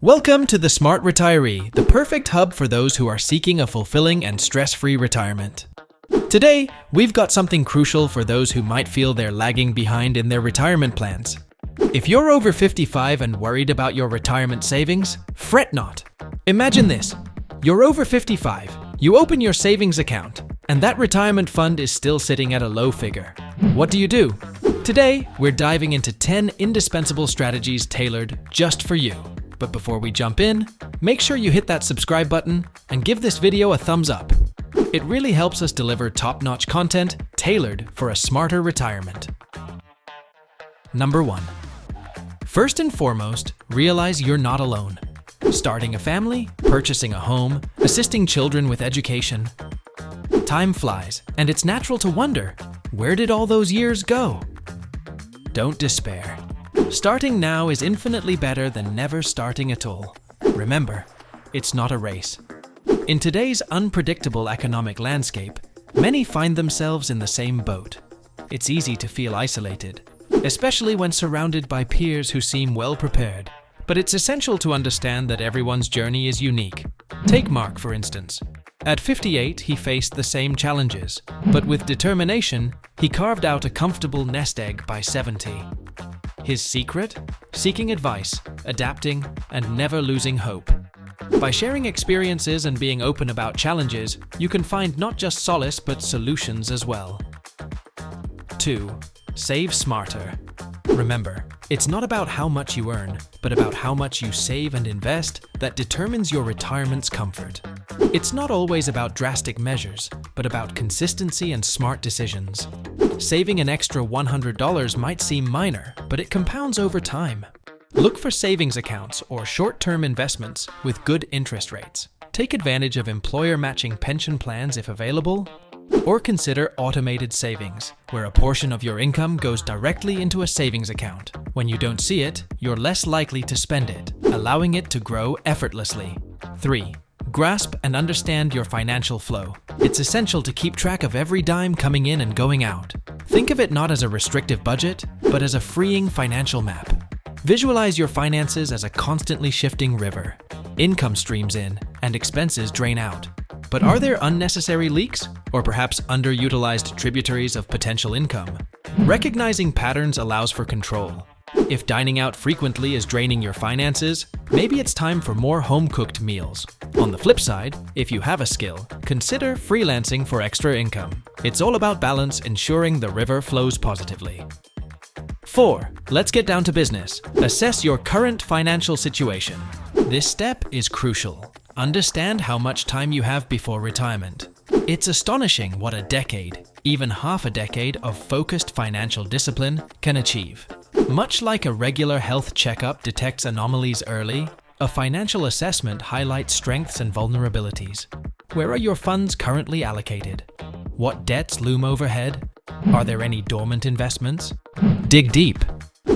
Welcome to the Smart Retiree, the perfect hub for those who are seeking a fulfilling and stress-free retirement. Today, we've got something crucial for those who might feel they're lagging behind in their retirement plans. If you're over 55 and worried about your retirement savings, fret not. Imagine this. You're over 55, you open your savings account, and that retirement fund is still sitting at a low figure. What do you do? Today, we're diving into 10 indispensable strategies tailored just for you. But before we jump in, make sure you hit that subscribe button and give this video a thumbs up. It really helps us deliver top-notch content tailored for a smarter retirement. Number 1. First and foremost, realize you're not alone. Starting a family, purchasing a home, assisting children with education. Time flies, and it's natural to wonder, where did all those years go? Don't despair. Starting now is infinitely better than never starting at all. Remember, it's not a race. In today's unpredictable economic landscape, many find themselves in the same boat. It's easy to feel isolated, especially when surrounded by peers who seem well prepared. But it's essential to understand that everyone's journey is unique. Take Mark, for instance. At 58, he faced the same challenges, but with determination, he carved out a comfortable nest egg by 70. His secret? Seeking advice, adapting, and never losing hope. By sharing experiences and being open about challenges, you can find not just solace but solutions as well. 2. Save smarter. Remember, it's not about how much you earn, but about how much you save and invest that determines your retirement's comfort. It's not always about drastic measures, but about consistency and smart decisions. Saving an extra $100 might seem minor, but it compounds over time. Look for savings accounts or short-term investments with good interest rates. Take advantage of employer-matching pension plans if available, or consider automated savings, where a portion of your income goes directly into a savings account. When you don't see it, you're less likely to spend it, allowing it to grow effortlessly. 3. Grasp and understand your financial flow. It's essential to keep track of every dime coming in and going out. Think of it not as a restrictive budget, but as a freeing financial map. Visualize your finances as a constantly shifting river. Income streams in, and expenses drain out. But are there unnecessary leaks, or perhaps underutilized tributaries of potential income? Recognizing patterns allows for control. If dining out frequently is draining your finances, maybe it's time for more home-cooked meals. On the flip side, if you have a skill, consider freelancing for extra income. It's all about balance, ensuring the river flows positively. 4. Let's get down to business. Assess your current financial situation. This step is crucial. Understand how much time you have before retirement. It's astonishing what a decade, even half a decade of focused financial discipline can achieve. Much like a regular health checkup detects anomalies early, a financial assessment highlights strengths and vulnerabilities. Where are your funds currently allocated? What debts loom overhead? Are there any dormant investments? Dig deep.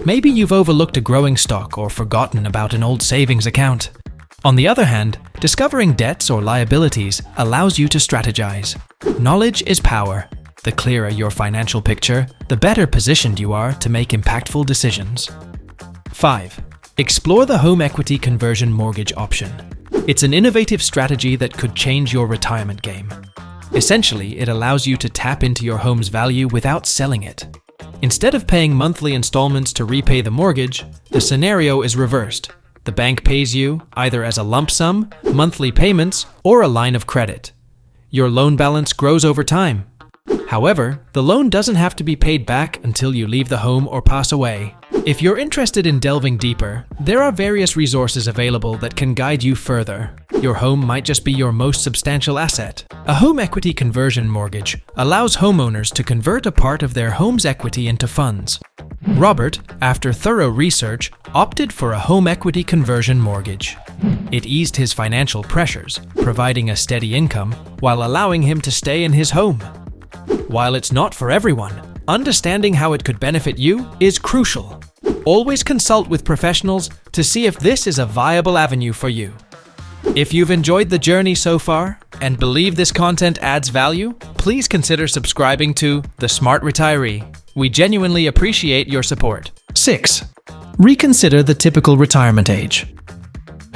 Maybe you've overlooked a growing stock or forgotten about an old savings account. On the other hand, discovering debts or liabilities allows you to strategize. Knowledge is power. The clearer your financial picture, the better positioned you are to make impactful decisions. 5. Explore the home equity conversion mortgage option. It's an innovative strategy that could change your retirement game. Essentially, it allows you to tap into your home's value without selling it. Instead of paying monthly installments to repay the mortgage, the scenario is reversed. The bank pays you either as a lump sum, monthly payments, or a line of credit. Your loan balance grows over time. However, the loan doesn't have to be paid back until you leave the home or pass away. If you're interested in delving deeper, there are various resources available that can guide you further. Your home might just be your most substantial asset. A home equity conversion mortgage allows homeowners to convert a part of their home's equity into funds. Robert, after thorough research, opted for a home equity conversion mortgage. It eased his financial pressures, providing a steady income while allowing him to stay in his home. While it's not for everyone, understanding how it could benefit you is crucial. Always consult with professionals to see if this is a viable avenue for you. If you've enjoyed the journey so far and believe this content adds value, please consider subscribing to The Smart Retiree. We genuinely appreciate your support. 6. Reconsider the typical retirement age.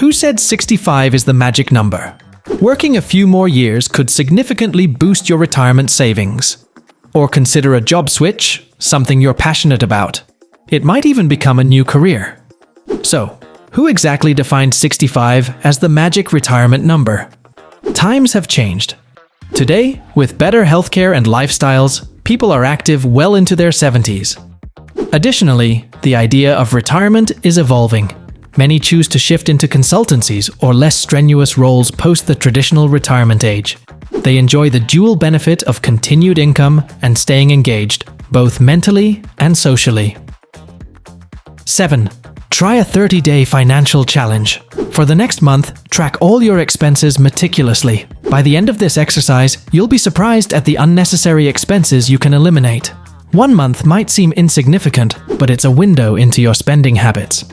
Who said 65 is the magic number? Working a few more years could significantly boost your retirement savings. Or consider a job switch, something you're passionate about. It might even become a new career. So, who exactly defined 65 as the magic retirement number? Times have changed. Today, with better healthcare and lifestyles, people are active well into their 70s. Additionally, the idea of retirement is evolving. Many choose to shift into consultancies or less strenuous roles post the traditional retirement age. They enjoy the dual benefit of continued income and staying engaged, both mentally and socially. 7. Try a 30-day financial challenge. For the next month, track all your expenses meticulously. By the end of this exercise, you'll be surprised at the unnecessary expenses you can eliminate. 1 month might seem insignificant, but it's a window into your spending habits.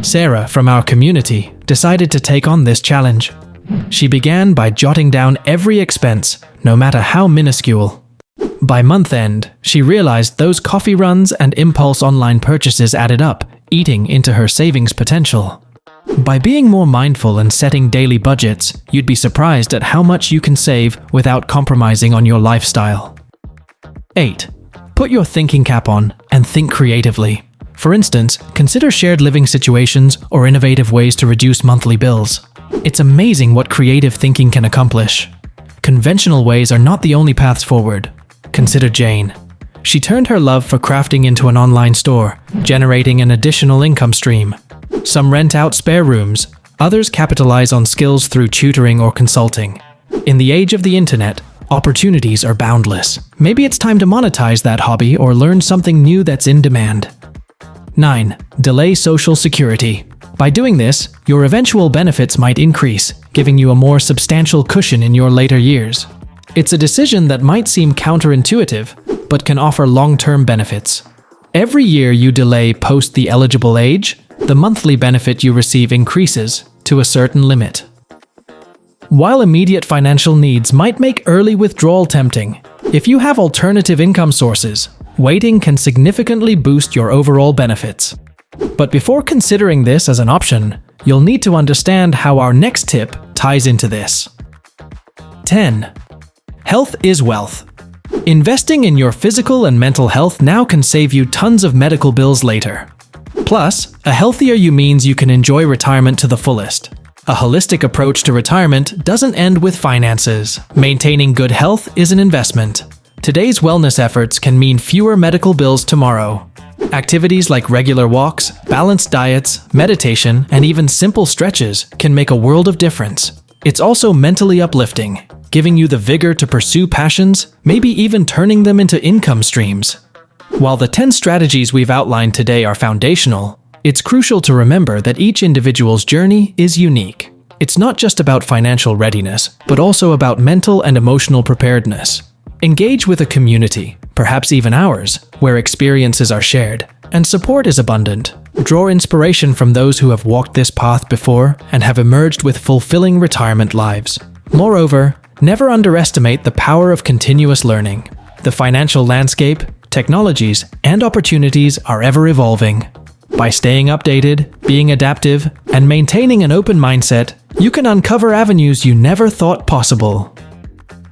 Sarah from our community decided to take on this challenge. She began by jotting down every expense, no matter how minuscule. By month end, she realized those coffee runs and impulse online purchases added up, eating into her savings potential. By being more mindful and setting daily budgets, you'd be surprised at how much you can save without compromising on your lifestyle. 8. Put your thinking cap on and think creatively. For instance, consider shared living situations or innovative ways to reduce monthly bills. It's amazing what creative thinking can accomplish. Conventional ways are not the only paths forward. Consider Jane. She turned her love for crafting into an online store, generating an additional income stream. Some rent out spare rooms, others capitalize on skills through tutoring or consulting. In the age of the internet, opportunities are boundless. Maybe it's time to monetize that hobby or learn something new that's in demand. 9. Delay Social Security. By doing this, your eventual benefits might increase, giving you a more substantial cushion in your later years. It's a decision that might seem counterintuitive, but can offer long-term benefits. Every year you delay post the eligible age, the monthly benefit you receive increases to a certain limit. While immediate financial needs might make early withdrawal tempting, if you have alternative income sources, waiting can significantly boost your overall benefits. But before considering this as an option, you'll need to understand how our next tip ties into this. 10. Health is wealth. Investing in your physical and mental health now can save you tons of medical bills later. Plus, a healthier you means you can enjoy retirement to the fullest. A holistic approach to retirement doesn't end with finances. Maintaining good health is an investment. Today's wellness efforts can mean fewer medical bills tomorrow. Activities like regular walks, balanced diets, meditation, and even simple stretches can make a world of difference. It's also mentally uplifting, giving you the vigor to pursue passions, maybe even turning them into income streams. While the 10 strategies we've outlined today are foundational, it's crucial to remember that each individual's journey is unique. It's not just about financial readiness, but also about mental and emotional preparedness. Engage with a community, perhaps even ours, where experiences are shared and support is abundant. Draw inspiration from those who have walked this path before and have emerged with fulfilling retirement lives. Moreover, never underestimate the power of continuous learning. The financial landscape, technologies, and opportunities are ever evolving. By staying updated, being adaptive, and maintaining an open mindset, you can uncover avenues you never thought possible.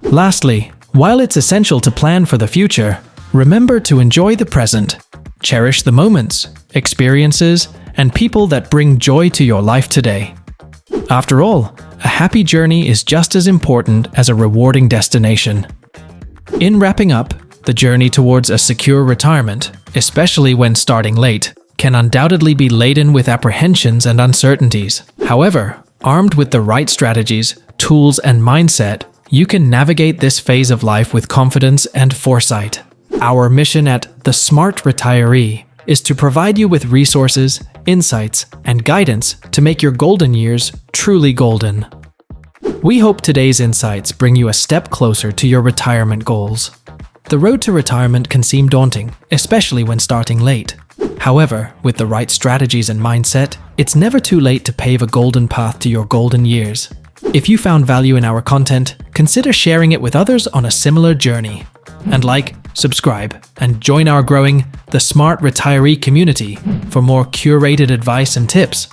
Lastly, while it's essential to plan for the future, remember to enjoy the present. Cherish the moments, experiences, and people that bring joy to your life today. After all, a happy journey is just as important as a rewarding destination. In wrapping up, the journey towards a secure retirement, especially when starting late, can undoubtedly be laden with apprehensions and uncertainties. However, armed with the right strategies, tools, and mindset, you can navigate this phase of life with confidence and foresight. Our mission at the Smart Retiree is to provide you with resources, insights, and guidance to make your golden years truly golden. We hope today's insights bring you a step closer to your retirement goals. The road to retirement can seem daunting, especially when starting late. However, with the right strategies and mindset, it's never too late to pave a golden path to your golden years. If you found value in our content, consider sharing it with others on a similar journey. And like, subscribe, and join our growing The Smart Retiree community for more curated advice and tips.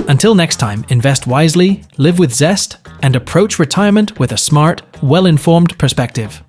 Until next time, invest wisely, live with zest, and approach retirement with a smart, well-informed perspective.